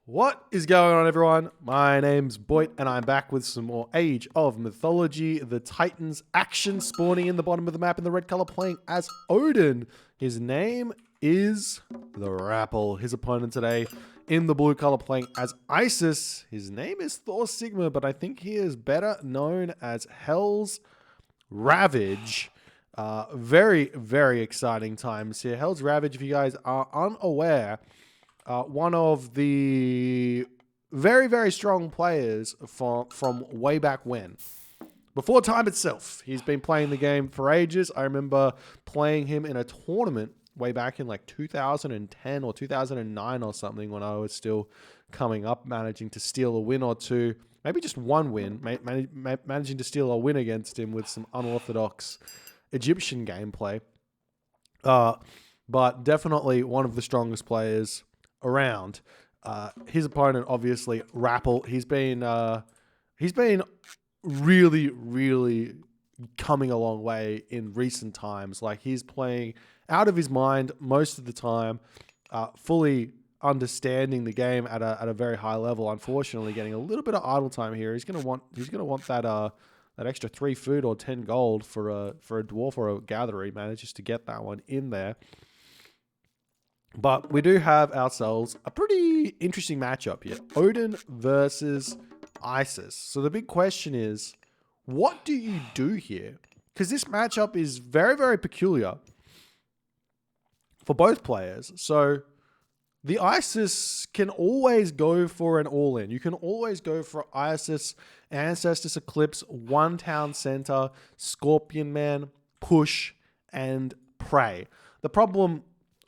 What is going on, everyone? My name's Boit, and I'm back with some more Age of Mythology. The Titans action spawning in the bottom of the map in the red color, playing as Odin. His name is the Rapl. His opponent today in the blue color, playing as Isis. His name is Thor Sigma, but I think he is better known as HellsRavage. Very, very exciting times here. HellsRavage, if you guys are unaware, one of the very, very strong players from way back when. Before time itself. He's been playing the game for ages. I remember playing him in a tournament way back in like 2010 or 2009 or something, when I was still coming up, managing to steal a win or two. Maybe just one win. Managing to steal a win against him with some unorthodox Egyptian gameplay. But definitely one of the strongest players around. His opponent, obviously, Rapl. He's been really, really coming a long way in recent times. Like, he's playing out of his mind most of the time, fully understanding the game at a very high level. Unfortunately, getting a little bit of idle time here. He's gonna want that extra 3 food or 10 gold for a dwarf or a gatherer. He manages to get that one in there. But we do have ourselves a pretty interesting matchup here. Odin versus Isis. So the big question is, what do you do here? Because this matchup is very, very peculiar for both players. So the Isis can always go for an all-in. You can always go for Isis, Ancestors Eclipse, one town center, Scorpion Man, push, and pray. The problem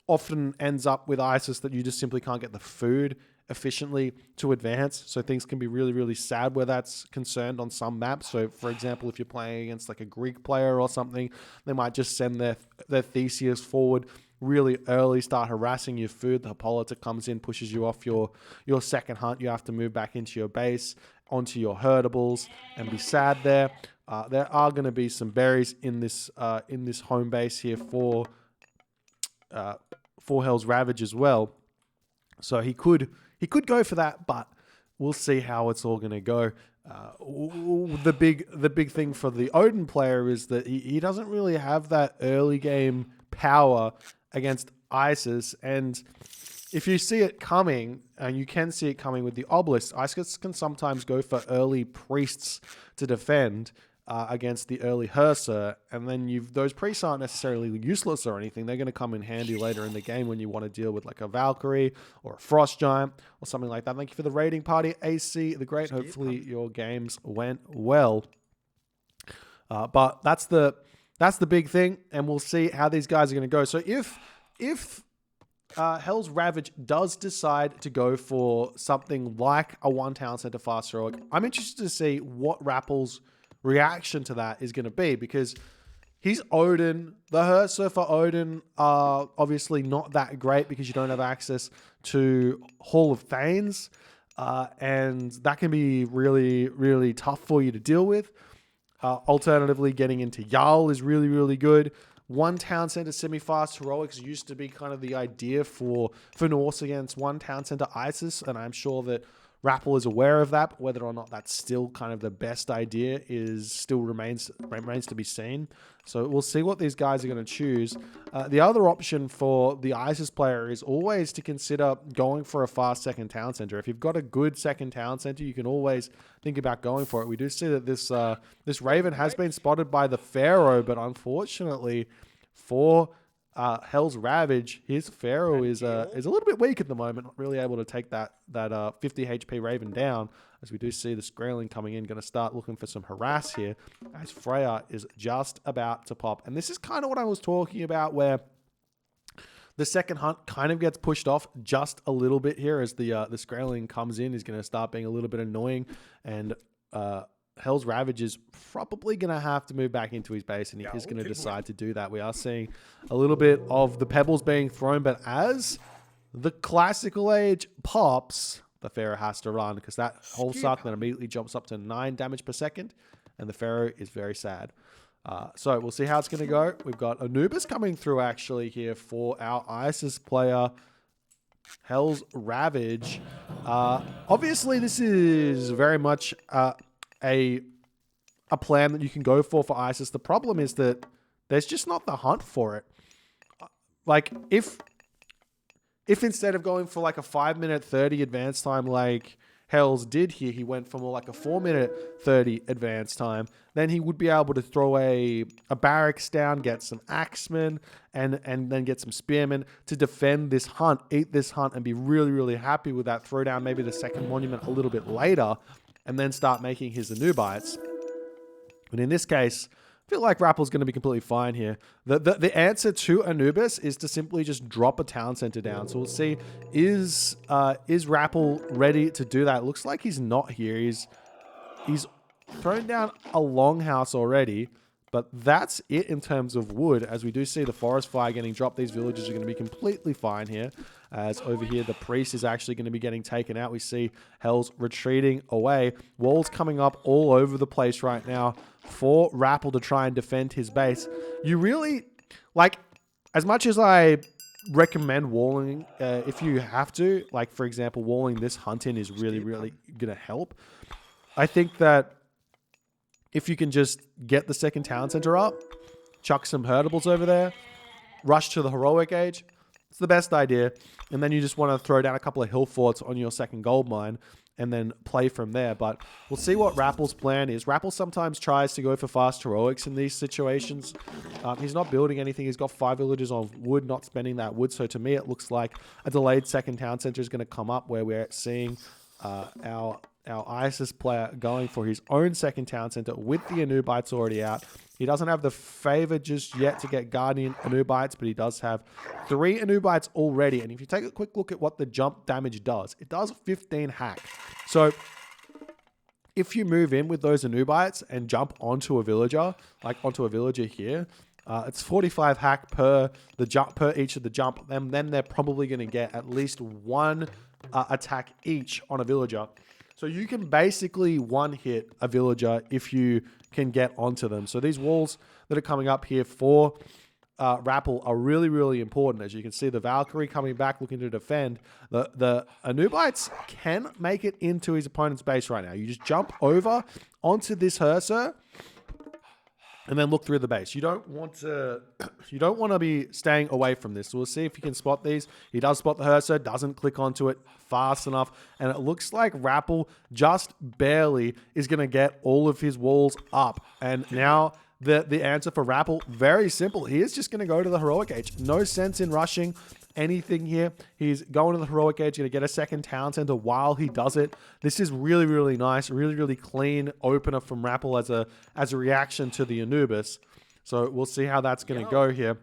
often ends up with Isis that you just simply can't get the food efficiently to advance. So things can be really, really sad where that's concerned on some maps. So for example, if you're playing against like a Greek player or something, they might just send their Theseus forward really early, start harassing your food. The Hippolyta comes in, pushes you off your second hunt. You have to move back into your base, onto your herdables, and be sad there. There are going to be some berries in this home base here for HellsRavage as well. So he could go for that, but we'll see how it's all going to go. The big thing for the Odin player is that he doesn't really have that early game power against Isis, and if you see it coming, and you can see it coming with the obelisk, Isis can sometimes go for early priests to defend against the early Hersa, and then those priests aren't necessarily useless or anything. They're going to come in handy later in the game when you want to deal with like a Valkyrie or a Frost Giant or something like that. Thank you for the raiding party, AC the Great. Hopefully your games went well. But that's the big thing, and we'll see how these guys are going to go. So if HellsRavage does decide to go for something like a one town center fast heroic, I'm interested to see what Rapl's reaction to that is going to be, because he's Odin. The Hersa for Odin are obviously not that great because you don't have access to Hall of Thanes, and that can be really, really tough for you to deal with. Alternatively, getting into Jarl is really, really good. One town center semi-fast heroics used to be kind of the idea for Norse against one town center Isis, and I'm sure that Rapl is aware of that, but whether or not that's still kind of the best idea remains to be seen. So we'll see what these guys are going to choose. The other option for the Isis player is always to consider going for a fast second town center. If you've got a good second town center, you can always think about going for it. We do see that this Raven has been spotted by the Pharaoh, but unfortunately for HellsRavage, his Pharaoh is a little bit weak at the moment, not really able to take that 50 HP Raven down, as we do see the Skraeling coming in, going to start looking for some harass here, as Freya is just about to pop. And this is kind of what I was talking about, where the second hunt kind of gets pushed off just a little bit here, as the Skraeling comes in, is going to start being a little bit annoying, and HellsRavage is probably going to have to move back into his base, and he is going to decide to do that. We are seeing a little bit of the pebbles being thrown, but as the classical age pops, the Pharaoh has to run, because that whole suck then immediately jumps up to 9 damage per second, and the Pharaoh is very sad. So we'll see how it's going to go. We've got Anubis coming through actually here for our Isis player. HellsRavage. Obviously, this is very much a plan that you can go for ISIS. The problem is that there's just not the hunt for it. Like, if instead of going for like a 5-minute 30 advance time like Hells did here, he went for more like a 4-minute 30 advance time, then he would be able to throw a barracks down, get some axemen, and then get some spearmen to defend this hunt, eat this hunt, and be really, really happy with that. Throw down maybe the second monument a little bit later, and then start making his Anubites. But in this case, I feel like Rappl's going to be completely fine here. The answer to Anubis is to simply just drop a town center down. So we'll see, is Rapl ready to do that? It looks like he's not here. He's thrown down a longhouse already, but that's it in terms of wood. As we do see the forest fire getting dropped, these villages are going to be completely fine here. As over here, the priest is actually going to be getting taken out. We see Hells retreating away. Walls coming up all over the place right now for Rapl to try and defend his base. You really, like, as much as I recommend walling, if you have to, like, for example, walling this hunt in is really, really going to help. I think that if you can just get the second town center up, chuck some herdables over there, rush to the heroic age, it's the best idea. And then you just want to throw down a couple of hill forts on your second gold mine and then play from there. But we'll see what Rappl's plan is. Rapl sometimes tries to go for fast heroics in these situations. He's not building anything. He's got 5 villages on wood, not spending that wood. So to me, it looks like a delayed second town center is going to come up, where we're seeing our ISIS player going for his own second town center with the Anubites already out. He doesn't have the favor just yet to get Guardian Anubites, but he does have 3 Anubites already. And if you take a quick look at what the jump damage does, it does 15 hack. So if you move in with those Anubites and jump onto a villager, like onto a villager here, it's 45 hack per each of the jump. And then they're probably going to get at least 1 attack each on a villager. So you can basically one-hit a villager if you can get onto them. So these walls that are coming up here for Rapl are really, really important. As you can see, the Valkyrie coming back looking to defend. The Anubites can make it into his opponent's base right now. You just jump over onto this Hersir and then look through the base. You don't want to be staying away from this. So we'll see if you can spot these. He does spot the Hersir, doesn't click onto it fast enough, and it looks like Rapl just barely is going to get all of his walls up. And now the answer for Rapl, very simple. He is just going to go to the heroic age. No sense in rushing anything here. He's going to the heroic age, going to get a second town center while he does it. This is really, really nice, really, really clean opener from Rapl as a reaction to the Anubis. So we'll see how that's going to go here.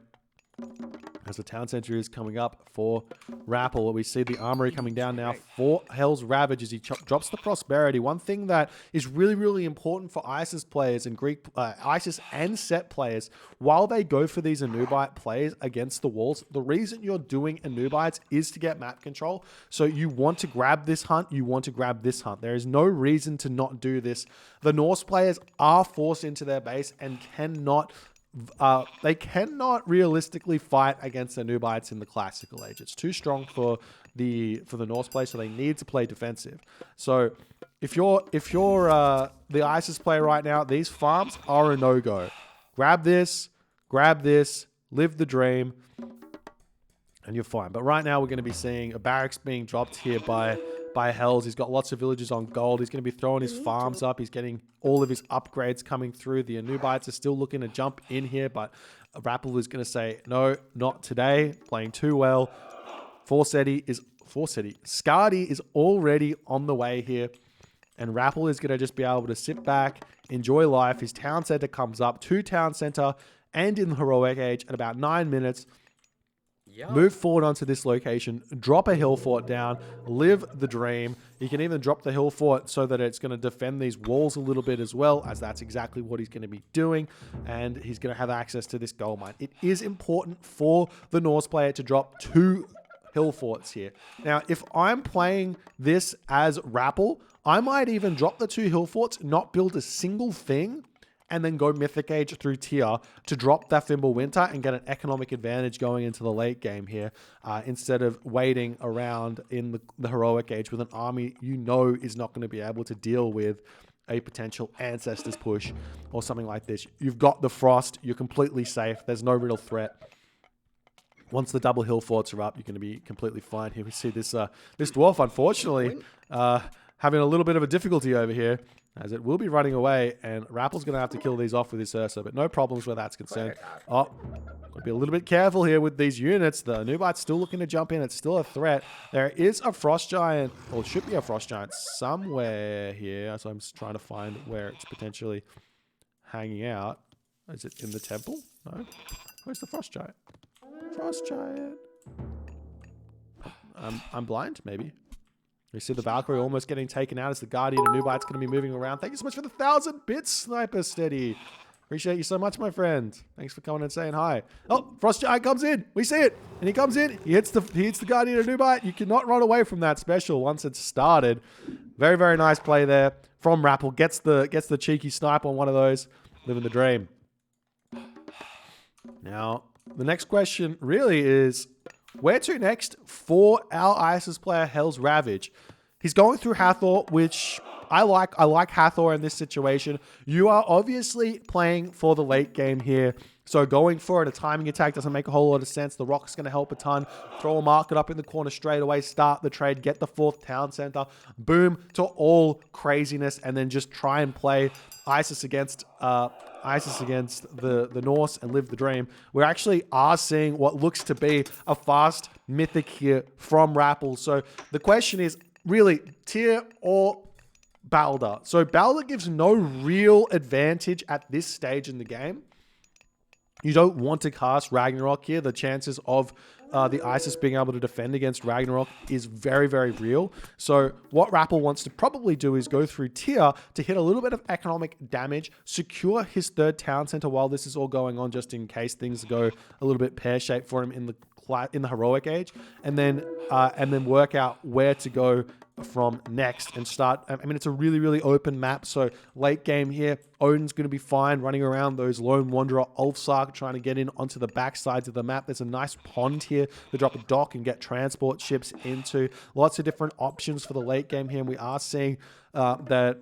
As the town center is coming up for Rapl, we see the armory coming down now for HellsRavage as he drops the prosperity. One thing that is really, really important for ISIS players and ISIS and set players, while they go for these Anubite plays against the walls, the reason you're doing Anubites is to get map control. So you want to grab this hunt, you want to grab this hunt. There is no reason to not do this. The Norse players are forced into their base and cannot realistically fight against the Anubites in the classical age. It's too strong for the Norse play, so they need to play defensive. So if you're the ISIS player right now, these farms are a no-go. Grab this, live the dream, and you're fine. But right now we're going to be seeing a barracks being dropped here by Hells. He's got lots of villages on gold. He's going to be throwing his farms up. He's getting all of his upgrades coming through. The Anubites are still looking to jump in here, but Rapl is going to say, no, not today. Playing too well. Skadi is already on the way here, and Rapl is going to just be able to sit back, enjoy life. His town center comes up, 2 town center, and in the heroic age at about 9 minutes. Move forward onto this location, drop a hill fort down, live the dream. You can even drop the hill fort so that it's going to defend these walls a little bit as well, as that's exactly what he's going to be doing. And he's going to have access to this gold mine. It is important for the Norse player to drop 2 hill forts here. Now, if I'm playing this as Rapl, I might even drop the 2 hill forts, not build a single thing, and then go Mythic Age through tier to drop that Fimbulwinter and get an economic advantage going into the late game here, instead of waiting around in the Heroic Age with an army you know is not going to be able to deal with a potential Ancestors push or something like this. You've got the Frost. You're completely safe. There's no real threat. Once the double hill forts are up, you're going to be completely fine. Here we see this this dwarf, unfortunately, having a little bit of a difficulty over here, as it will be running away, and Rapl's going to have to kill these off with his Ursa, but no problems where that's concerned. Oh, got to be a little bit careful here with these units. The Nubite's still looking to jump in. It's still a threat. There is a Frost Giant, or should be a Frost Giant somewhere here, so I'm just trying to find where it's potentially hanging out. Is it in the temple? No. Where's the Frost Giant? Frost Giant. I'm blind, maybe. We see the Valkyrie almost getting taken out as the Guardian and Nubite's going to be moving around. Thank you so much for the 1,000 bits, Sniper Steady. Appreciate you so much, my friend. Thanks for coming and saying hi. Oh, Frost Giant comes in. We see it. And he comes in. He hits the Guardian and Nubite. You cannot run away from that special once it's started. Very, very nice play there from Rapl. Gets the cheeky snipe on one of those. Living the dream. Now, the next question really is, where to next for our ISIS player, HellsRavage? He's going through Hathor, which I like. I like Hathor in this situation. You are obviously playing for the late game here, so going for it, a timing attack doesn't make a whole lot of sense. The Rock's going to help a ton. Throw a market up in the corner straight away, start the trade, get the 4th town center, boom, to all craziness, and then just try and play ISIS against the Norse and live the dream. We actually are seeing what looks to be a fast mythic here from Rapl. So the question is really tier or Balder. So Balder gives no real advantage at this stage in the game. You don't want to cast Ragnarok here. The chances of the ISIS being able to defend against Ragnarok is very, very real. So what Rapl wants to probably do is go through tier to hit a little bit of economic damage, secure his 3rd town center while this is all going on, just in case things go a little bit pear-shaped for him in the Heroic Age, and then work out where to go from next and start. I mean, it's a really, really open map. So late game here, Odin's going to be fine running around those Lone Wanderer Ulfsark, trying to get in onto the back sides of the map. There's a nice pond here to drop a dock and get transport ships into. Lots of different options for the late game here. And we are seeing that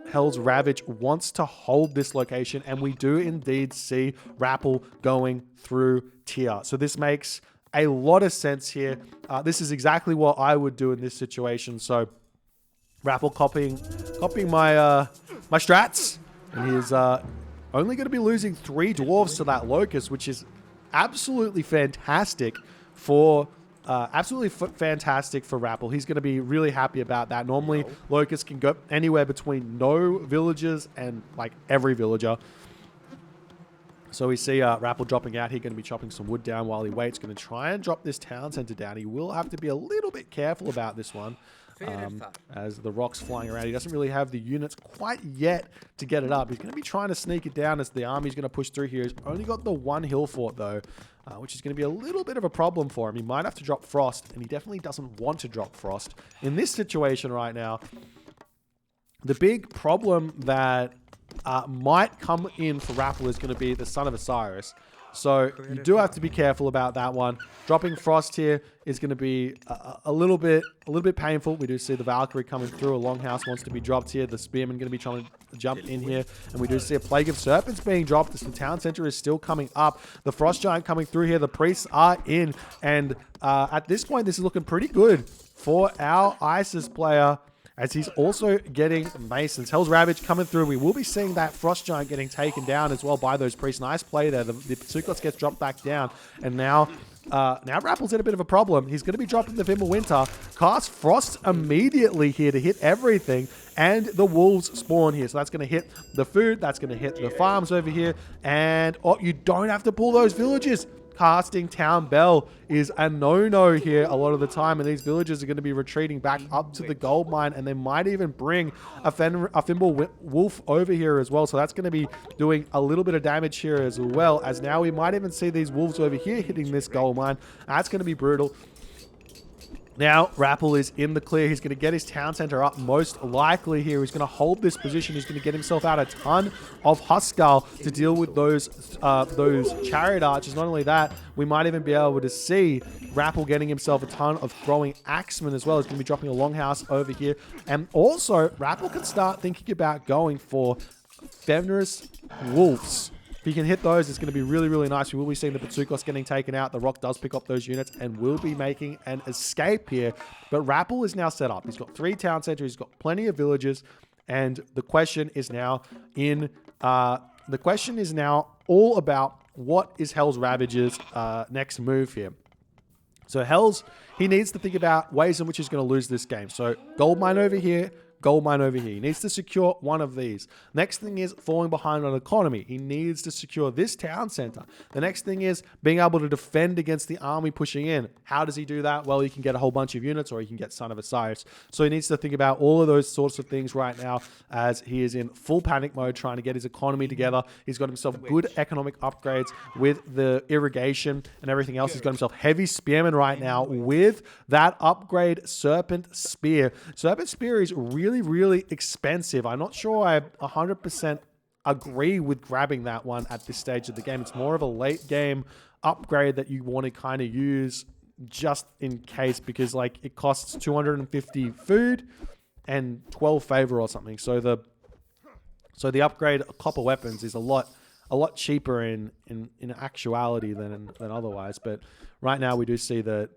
HellsRavage wants to hold this location, and we do indeed see Rapl going through tier. So this makes a lot of sense here. This is exactly what I would do in this situation. So Rapl copying my my strats, and he's only going to be losing 3 dwarves to that Locust, which is absolutely fantastic for Rapl. He's going to be really happy about that. Normally, Locust can go anywhere between no villagers and like every villager. So we see Rapl dropping out here, going to be chopping some wood down while he waits. Going to try and drop this town center down. He will have to be a little bit careful about this one, as the Rock's flying around. He doesn't really have the units quite yet to get it up. He's going to be trying to sneak it down as the army's going to push through here. He's only got the 1 hill fort, though, which is going to be a little bit of a problem for him. He might have to drop Frost, and he definitely doesn't want to drop Frost. In this situation right now, the big problem that might come in for Rapl is going to be the Son of Osiris. So you do have to be careful about that one. Dropping Frost here is going to be a little bit painful. We do see the Valkyrie coming through. A Longhouse wants to be dropped here. The Spearman going to be trying to jump in here. And we do see a Plague of Serpents being dropped. The town center is still coming up. The Frost Giant coming through here. The priests are in. And at this point, this is looking pretty good for our ISIS player, as he's also getting Masons. HellsRavage coming through. We will be seeing that Frost Giant getting taken down as well by those priests. Nice play there. The Sukos gets dropped back down. And now Rapl's in a bit of a problem. He's going to be dropping the Fimbulwinter. Cast Frost immediately here to hit everything. And the wolves spawn here. So that's going to hit the food. That's going to hit the farms over here. And, oh, you don't have to pull those villages. Casting Town Bell is a no-no here a lot of the time, and these villagers are going to be retreating back up to the gold mine, and they might even bring a Fimble Wolf over here as well. So that's going to be doing a little bit of damage here as well, as now we might even see these wolves over here hitting this gold mine. That's going to be brutal. Now, Rapl is in the clear. He's going to get his town center up most likely here. He's going to hold this position. He's going to get himself out a ton of Huskal to deal with those chariot archers. Not only that, we might even be able to see Rapl getting himself a ton of throwing axemen as well. He's going to be dropping a longhouse over here. And also, Rapl can start thinking about going for Fenris Wolves. If he can hit those, it's going to be really, really nice. We will be seeing the Patsukos getting taken out. The Rock does pick up those units and will be making an escape here. But Rapl is now set up. He's got 3 town centers. He's got plenty of villages. And the question is now all about what is HellsRavage's next move here. So he needs to think about ways in which he's going to lose this game. So gold mine over here. Gold mine over here. He needs to secure one of these. Next thing is falling behind on economy. He needs to secure this town center. The next thing is being able to defend against the army pushing in. How does he do that? Well, he can get a whole bunch of units or he can get Son of Osiris. So he needs to think about all of those sorts of things right now as he is in full panic mode trying to get his economy together. He's got himself good economic upgrades with the irrigation and everything else. He's got himself heavy spearmen right now with that upgrade Serpent Spear. Serpent Spear is really expensive. I'm not sure I 100% agree with grabbing that one at this stage of the game. It's more of a late game upgrade that you want to kind of use just in case, because like it costs 250 food and 12 favor or something. So the upgrade copper weapons is a lot cheaper in actuality than otherwise. But right now we do see that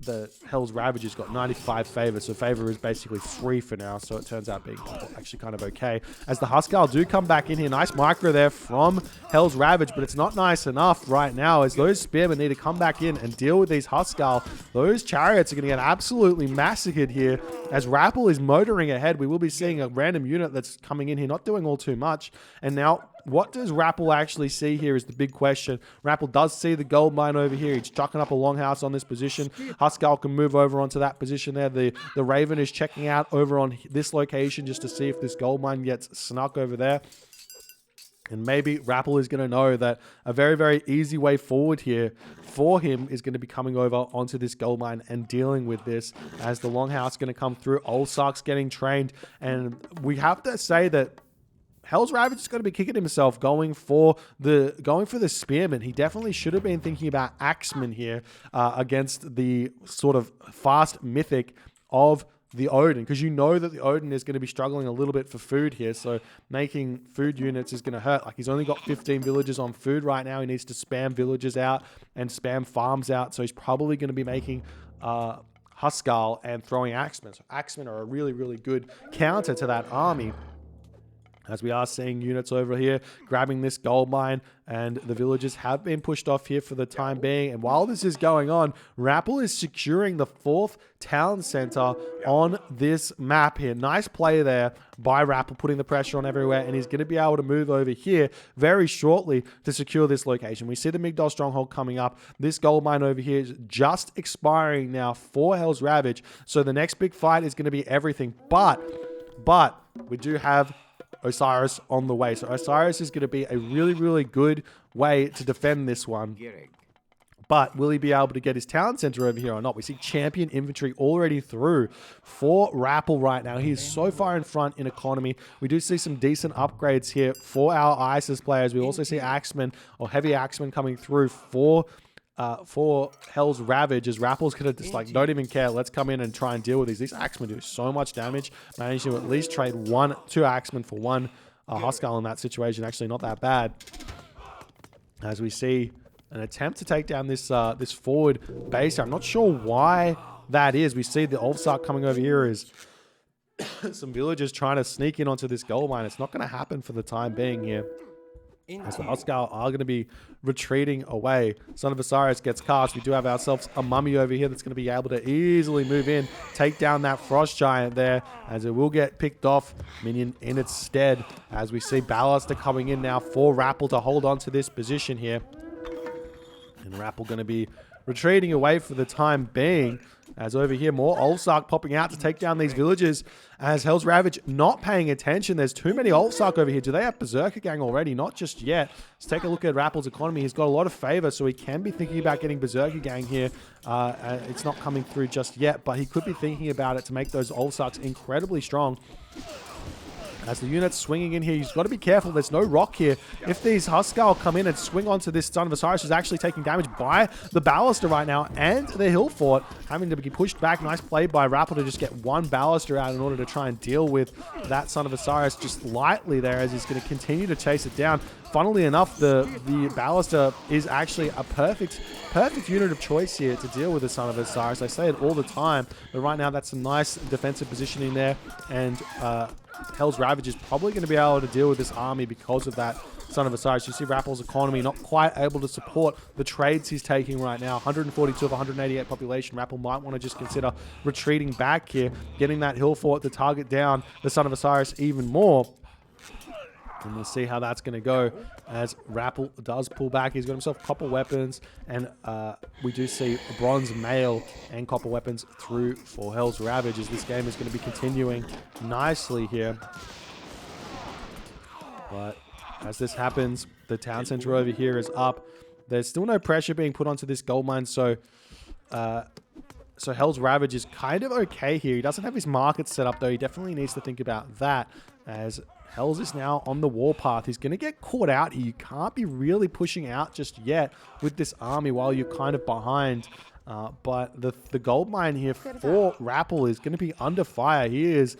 the HellsRavage has got 95 favor, so favor is basically free for now, so it turns out being actually kind of okay. As the Huskal do come back in here, nice micro there from HellsRavage, but it's not nice enough right now as those spearmen need to come back in and deal with these Huskal. Those chariots are going to get absolutely massacred here as Rapl is motoring ahead. We will be seeing a random unit that's coming in here, not doing all too much, and now what does Rapl actually see here is the big question. Rapl does see the gold mine over here. He's chucking up a longhouse on this position. Huskal can move over onto that position there. The Raven is checking out over on this location just to see if this gold mine gets snuck over there. And maybe Rapl is going to know that a very, very easy way forward here for him is going to be coming over onto this gold mine and dealing with this as the longhouse is going to come through. Olsark's getting trained. And we have to say that HellsRavage is going to be kicking himself going for the spearman. He definitely should have been thinking about axemen here against the sort of fast mythic of the Odin, because you know that the Odin is going to be struggling a little bit for food here, so making food units is going to hurt. Like, he's only got 15 villages on food right now. He needs to spam villages out and spam farms out, so he's probably going to be making Huskal and throwing axemen. So axemen are a really, really good counter to that army. As we are seeing units over here grabbing this gold mine, and the villagers have been pushed off here for the time being. And while this is going on, Rapl is securing the 4th town center on this map here. Nice play there by Rapl, putting the pressure on everywhere, and he's going to be able to move over here very shortly to secure this location. We see the Migdol stronghold coming up. This gold mine over here is just expiring now for HellsRavage, so the next big fight is going to be everything. But we do have Osiris on the way. So Osiris is going to be a really, really good way to defend this one. But will he be able to get his town center over here or not? We see champion infantry already through for Rapl right now. He is so far in front in economy. We do see some decent upgrades here for our ISIS players. We also see axemen or heavy axemen coming through for HellsRavage, as Rapl's going to just like, don't even care. Let's come in and try and deal with these. These axemen do so much damage. Managed to at least trade 2 axemen for 1 Huskal in that situation. Actually, not that bad. As we see an attempt to take down this this forward base. I'm not sure why that is. We see the Olsark coming over here is some villagers trying to sneak in onto this gold mine. It's not going to happen for the time being here, as the Huskal are going to be retreating away. Son of Osiris gets cast. We do have ourselves a mummy over here that's going to be able to easily move in, take down that frost giant there, as it will get picked off. Minion in its stead, as we see Ballast coming in now for Rapl to hold on to this position here. And Rapl going to be retreating away for the time being, As over here, more HellsRavage popping out to take down these villagers. As HellsRavage not paying attention. There's too many HellsRavage over here. Do they have Berserker Gang already? Not just yet. Let's take a look at Rapl's economy. He's got a lot of favor, so he can be thinking about getting Berserker Gang here. It's not coming through just yet, but he could be thinking about it to make those HellsRavage incredibly strong. As the unit's swinging in here, you've got to be careful. There's no rock here. If these Huskar come in and swing onto this Son of Osiris, who's actually taking damage by the Baluster right now and the Hill Fort, having to be pushed back. Nice play by Rapl to just get one Baluster out in order to try and deal with that Son of Osiris just lightly there, as he's going to continue to chase it down. Funnily enough, the Baluster is actually a perfect unit of choice here to deal with the Son of Osiris. I say it all the time, but right now that's a nice defensive positioning there, and HellsRavage is probably going to be able to deal with this army because of that Son of Osiris. You see Rapl's economy not quite able to support the trades he's taking right now. 142 of 188 population. Rapl might want to just consider retreating back here, getting that hill fort to target down the Son of Osiris even more. And we'll see how that's going to go as Rapl does pull back. He's got himself copper weapons, and we do see bronze mail and copper weapons through for HellsRavage, as this game is going to be continuing nicely here. But as this happens, the town center over here is up. There's still no pressure being put onto this gold mine, so HellsRavage is kind of okay here. He doesn't have his market set up, though. He definitely needs to think about that, as Hells is now on the warpath. He's going to get caught out here. You can't be really pushing out just yet with this army while you're kind of behind. But the gold mine here for Rapl is going to be under fire. He is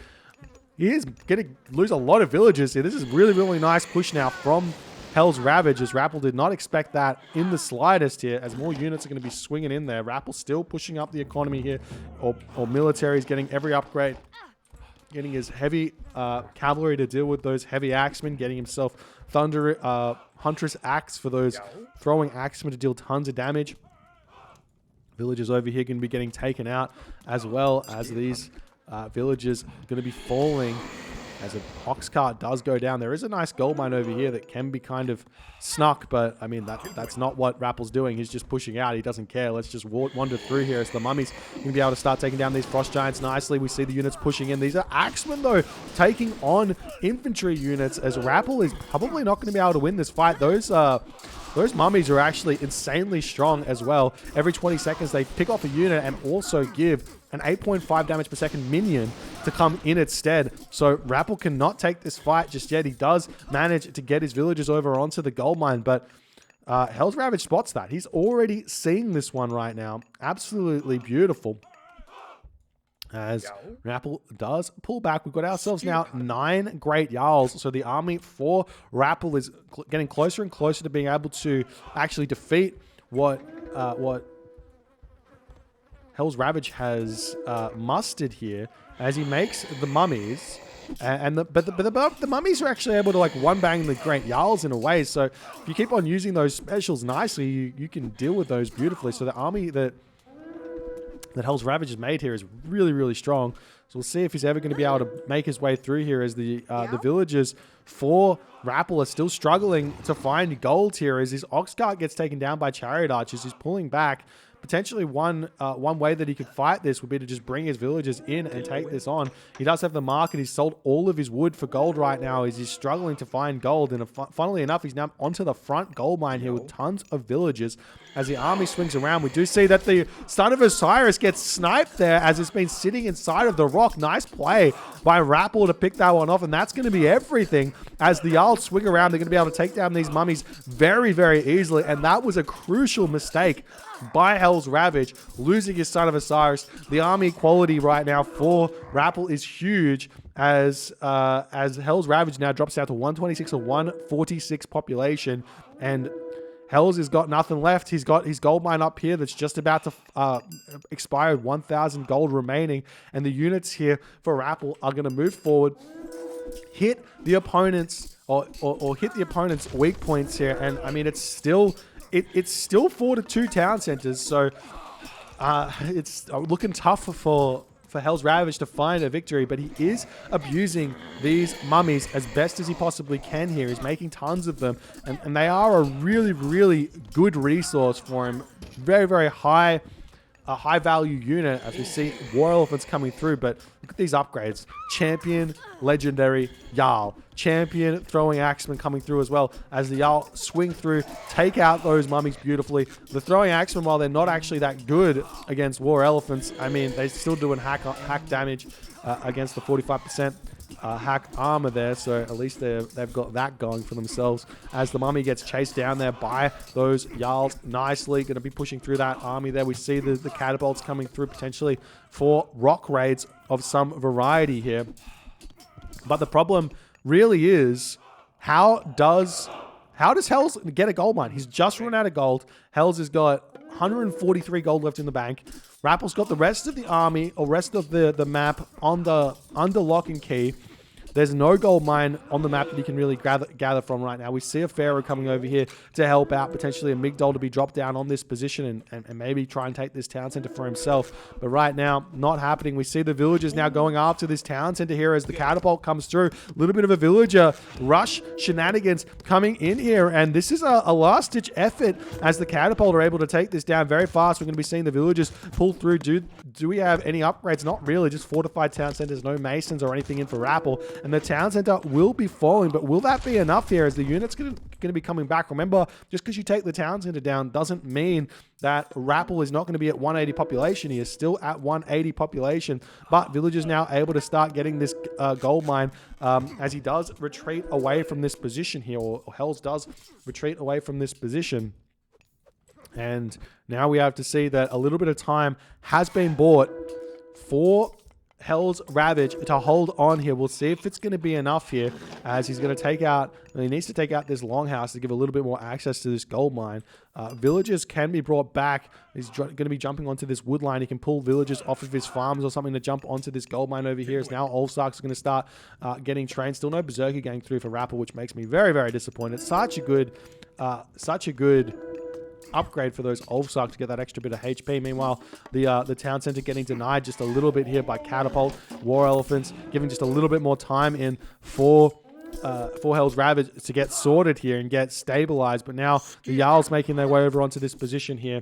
going to lose a lot of villagers here. This is really, really nice push now from HellsRavage, as Rapl did not expect that in the slightest here, as more units are going to be swinging in there. Rapl still pushing up the economy here, or military is getting every upgrade. Getting his heavy cavalry to deal with those heavy axemen, getting himself Huntress Axe for those throwing axemen to deal tons of damage. Villagers over here going to be getting taken out, as well as these villagers going to be falling as a ox cart does go down. There is a nice gold mine over here that can be kind of snuck, but I mean, that's not what Rapl's doing. He's just pushing out. He doesn't care. Let's just wander through here as the mummies going to be able to start taking down these frost giants nicely. We see the units pushing in. These are axemen, though, taking on infantry units, as Rapl is probably not going to be able to win this fight. Those mummies are actually insanely strong as well. Every 20 seconds, they pick off a unit and also give an 8.5 damage per second minion to come in its stead. So Rapl cannot take this fight just yet. He does manage to get his villagers over onto the gold mine, but HellsRavage spots that. He's already seeing this one right now. Absolutely beautiful. As Rapl does pull back, we've got ourselves now 9 great Jarls. So the army for Rapl is getting closer and closer to being able to actually defeat what HellsRavage has mustered here, as he makes the mummies. But the mummies are actually able to like one bang the great Jarls in a way. So if you keep on using those specials nicely, you can deal with those beautifully. So the army that HellsRavage has made here is really, really strong. So we'll see if he's ever going to be able to make his way through here, as the villagers for Rapl are still struggling to find gold here, as his ox cart gets taken down by chariot archers. He's pulling back. Potentially one way that he could fight this would be to just bring his villagers in and take this on. He does have the market. He's sold all of his wood for gold right now, as he's struggling to find gold. And funnily enough, he's now onto the front gold mine here with tons of villagers. As the army swings around, we do see that the Son of Osiris gets sniped there, as it's been sitting inside of the rock. Nice play by Rapl to pick that one off, and that's going to be everything. As the Jarls swing around, they're going to be able to take down these mummies very, very easily, and that was a crucial mistake by HellsRavage, losing his Son of Osiris. The army quality right now for Rapl is huge, as HellsRavage now drops out to 126 or 146 population, and Hells has got nothing left. He's got his gold mine up here that's just about to expire, 1,000 gold remaining, and the units here for Rapl are going to move forward, hit the opponents or hit the opponent's weak points here. And I mean, it's still 4 to 2 town centers, so it's looking tough for HellsRavage to find a victory, but he is abusing these mummies as best as he possibly can here. He's making tons of them, and they are a really, really good resource for him. Very, very high a high-value unit as we see War Elephants coming through. But look at these upgrades. Champion, Legendary, Jarl. Champion, Throwing Axeman coming through as well as the Jarl swing through, take out those mummies beautifully. The Throwing Axeman, while they're not actually that good against War Elephants, I mean, they're still doing hack damage against the 45%. Hack armor there, so at least they've got that going for themselves as the mummy gets chased down there by those Jarls nicely. Going to be pushing through that army there. We see the catapults coming through potentially for rock raids of some variety here. But the problem really is, how does Hells get a gold mine? He's just run out of gold. Hells has got 143 gold left in the bank. Rapl's got the rest of the army, or rest of the map under lock and key. There's no gold mine on the map that he can really gather from right now. We see a Pharaoh coming over here to help out, potentially a Migdol to be dropped down on this position and maybe try and take this town center for himself. But right now, not happening. We see the villagers now going after this town center here as the catapult comes through. A little bit of a villager rush shenanigans coming in here, and this is a last-ditch effort as the catapult are able to take this down very fast. We're going to be seeing the villagers pull through. Do we have any upgrades? Not really, just fortified town centers, no masons or anything in for Rapl. And the town center will be falling, but will that be enough here as the unit's going to be coming back? Remember, just because you take the town center down doesn't mean that Rapl is not going to be at 180 population. He is still at 180 population, but villagers now able to start getting this gold mine as he does retreat away from this position here, or Hells does retreat away from this position. And now we have to see that a little bit of time has been bought for HellsRavage to hold on here. We'll see if it's going to be enough here as he's going to take out, he needs to take out this longhouse to give a little bit more access to this gold mine. Villagers can be brought back. He's going to be jumping onto this wood line. He can pull villagers off of his farms or something to jump onto this gold mine over here. As now Olfsark's going to start getting trained. Still no Berserker going through for Rapl, which makes me very, very disappointed. Such a good upgrade for those Ulfsark to get that extra bit of HP. Meanwhile, the town center getting denied just a little bit here by catapult. War Elephants giving just a little bit more time in for HellsRavage to get sorted here and get stabilized. But now the Jarls making their way over onto this position here.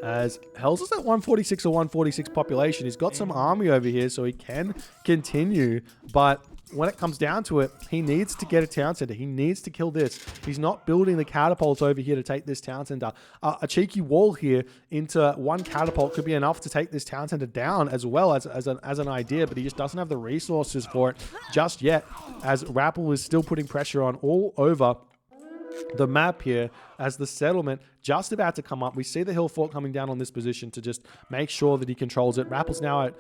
As Hells is at 146 or 146 population. He's got some army over here, so he can continue. But when it comes down to it, he needs to get a town center. He needs to kill this. He's not building the catapults over here to take this town center. A cheeky wall here into one catapult could be enough to take this town center down as well as an idea, but he just doesn't have the resources for it just yet, as Rapl is still putting pressure on all over the map here as the settlement just about to come up. We see the hill fort coming down on this position to just make sure that he controls it. Rapple's now at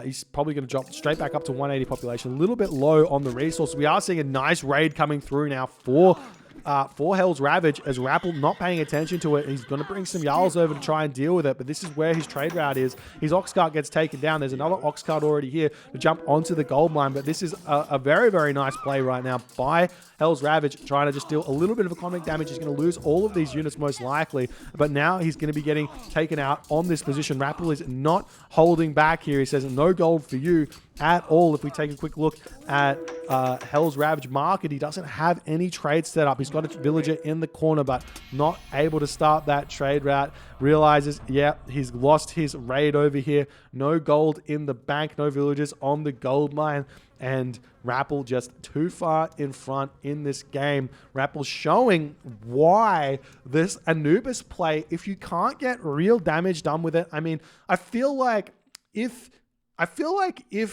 he's probably going to drop straight back up to 180 population, a little bit low on the resource. We are seeing a nice raid coming through now for HellsRavage as Rapl not paying attention to it. He's going to bring some Jarls over to try and deal with it, but this is where his trade route is. His ox cart gets taken down. There's another ox cart already here to jump onto the gold mine, but this is a very, very nice play right now by HellsRavage, trying to just deal a little bit of economic damage. He's going to lose all of these units most likely, but now he's going to be getting taken out on this position. Rapl is not holding back here. He says no gold for you at all. If we take a quick look at HellsRavage market, he doesn't have any trade set up. He's got a villager in the corner, but not able to start that trade route. Realizes, yeah, he's lost his raid over here. No gold in the bank, no villagers on the gold mine, and Rapl just too far in front in this game. Rapl showing why this Anubis play, if you can't get real damage done with it, I mean, I feel like if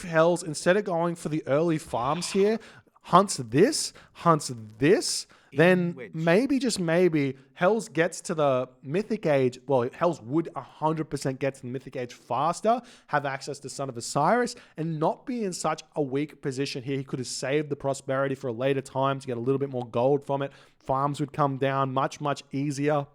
Hells, instead of going for the early farms here, hunts this, then maybe, just maybe, Hells gets to the Mythic Age. Well, Hells would 100% get to the Mythic Age faster, have access to Son of Osiris, and not be in such a weak position here. He could have saved the prosperity for a later time to get a little bit more gold from it. Farms would come down much, much easier.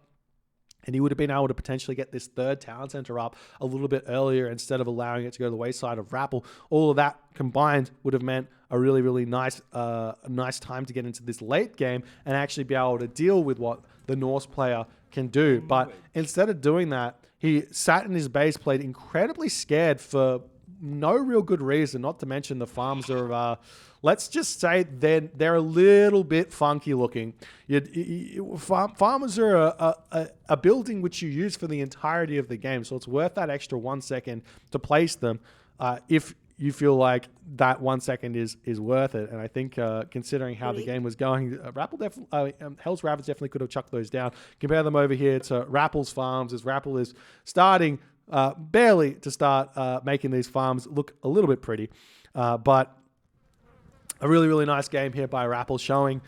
And he would have been able to potentially get this third town center up a little bit earlier instead of allowing it to go to the wayside of Rapl. All of that combined would have meant a really, really nice time to get into this late game and actually be able to deal with what the Norse player can do. But instead of doing that, he sat in his base, played incredibly scared for no real good reason, not to mention the farms are, let's just say they're a little bit funky looking. Farmers are a building which you use for the entirety of the game, so it's worth that extra 1 second to place them if you feel like that 1 second is worth it. And I think considering how the game was going, HellsRavage definitely could have chucked those down. Compare them over here to Rapl's farms, as Rapl is starting barely to start making these farms look a little bit pretty. But a really, really nice game here by Rapl, showing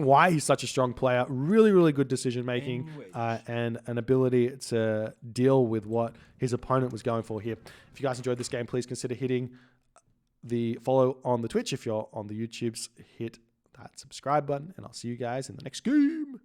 why he's such a strong player. Really, really good decision making and an ability to deal with what his opponent was going for here. If you guys enjoyed this game, please consider hitting the follow on the Twitch. If you're on the YouTubes, hit that subscribe button, and I'll see you guys in the next game.